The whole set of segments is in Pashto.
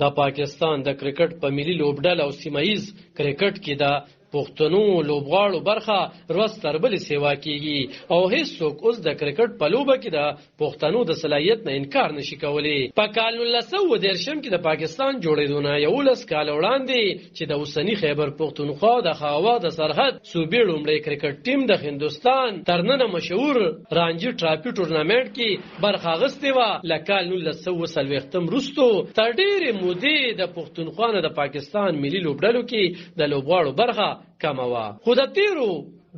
د پاکستان د کرکټ په ملي لوبډله او سیمایي کرکټ کې د پښتنو لوبغاړو برخه روز تر بلې سیوا کیږي او هیڅوک اوس د کرکټ په لوبه کې د پښتنو د صلاحیت نه انکار نشي کولی. په کال 1913 کې د پاکستان جوړېدونه 11 کال وړاندې چې د اوسنی خیبر پښتونخوا د خاوا د سرحد صوبې لومړی کرکټ ټیم د هندستان ترننه مشهور رانجي ټرافي ټورنامنت کې برخه اخیستې وه. له کال 1940 وروسته تر ډېرې مودې د پښتونخوا نه د پاکستان ملي لوبډلو کې د لوبغاړو برخه کمه وه. خو د تیرو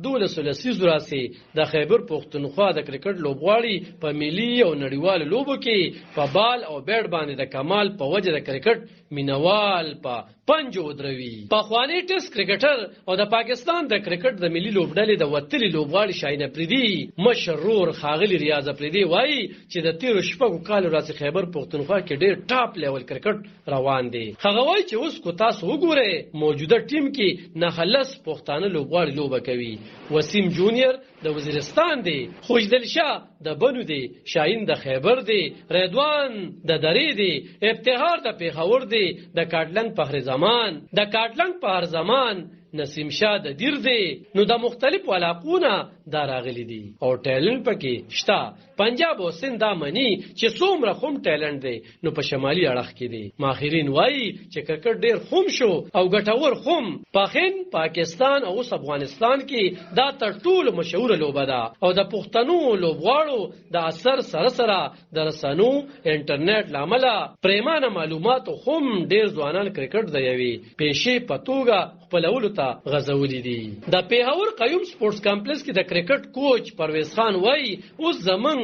12 لسیزو راسې د خیبر پښتونخوا د کرکټ لوبغاړي په ملي او نړیوالو لوبو کې په بال او بیټ باندې د کمال په وجه د کرکټ مینوال په پنجو ودروي. پخوانی ټیسټ کرکټر او د پاکستان د کرکټ د ملي لوبډلې د وتلي لوبغاړي شاهین افریدي مشرور ښاغلي ریاض افریدي وایي چې د تیرو شپږو کالو راڅخه خیبر پښتونخوا کې ډېر ټاپ لیول کرکټ روان دی. هغه وایي چې اوس کو تاسو وګورئ موجوده ټیم کې نخلص پښتانه لوبغاړي لوبه کوي. وسیم جونیور د وزیرستان دی، خوشدل شاه د بنو دی، شاهین د خیبر دی، رضوان د درې دی، ابتهار د پیښور دی، د کاټلنګ فخر زمان، د کاټلنګ پهر زمان، نسیم شاه د دیر دی. نو د مختلفو علاقونه دا راغلي دي او ټیلنټ پکې شته. پنجاب او سند دا مني چې څومره خوم ټیلنټ دی نو په شمالي اړخ کې دی. ماهرین وایي چې کرکټ ډیر خوم شو او ګټور خوم په هند، پاکستان او اوس افغانستان کې دا تر ټولو مشهور لوبه ده او د پښتنو لوبغاړو د اثر سره سره د رسنو انټرنیټ لامل پریمانه معلومات خوم ډیر ځوانان کرکټ د یوي پېښې په توګه خپلولو ته غزولې دي. د پیښور قیوم سپورتس کمپلیکس کې د کرکټ کوچ پرویز خان وایي اوس زمون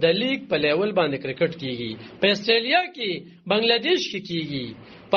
د لیگ په لیول باندې کرکټ کیږي. په استرالیا کې، بنگلاديش کې کیږي،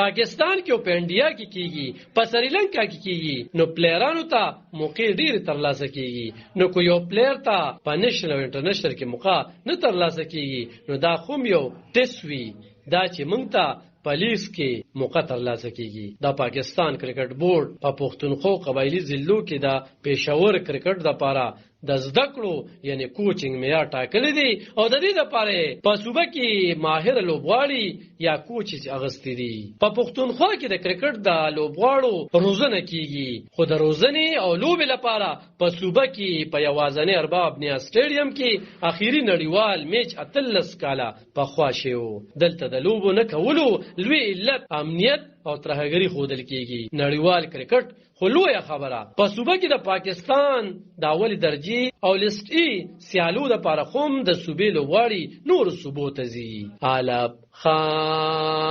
پاکستان کې او په انډیا کې کیږي، په سریلانکا کې کیږي. نو پلیرانو ته موقع ډیر ترلاسه کیږي. نو کو یو پلیر ته په نېشنل او انټرنیشنل کې موقع نه ترلاسه کیږي نو دا خو یو تسوی دا چې مونږ ته پولیس کې موقع ترلاسه کیږي. د پاکستان کرکټ بورډ په پښتونخوا قبایلی ضلعو کې د پېښور کرکټ لپاره د زده کړو یعنی کوچینګ معیار ټاکلی دی او د دې لپاره په صوبه کې ماهر لوبغاړي یا کوچز اغستې دي. په پښتونخوا کې د کرکټ د لوبغاړو روزنه کیږي خو د روزنې او لوبې لپاره په صوبه کې په یوازنی ارباب نیا سټیډیم کې اخیری نړیوال میچ 13 کاله په خوا شو. دلته د لوبو نه کولو لوی علت امنیت او ترهګری خودل کیږي. نړیوال کرکټ خو لویه خبره په صوبه کې د پاکستان د اول درجه او لیست ای سیالو د لپاره خوم د صوبې لوبغاړي نور صوبو ته ځي. علب خان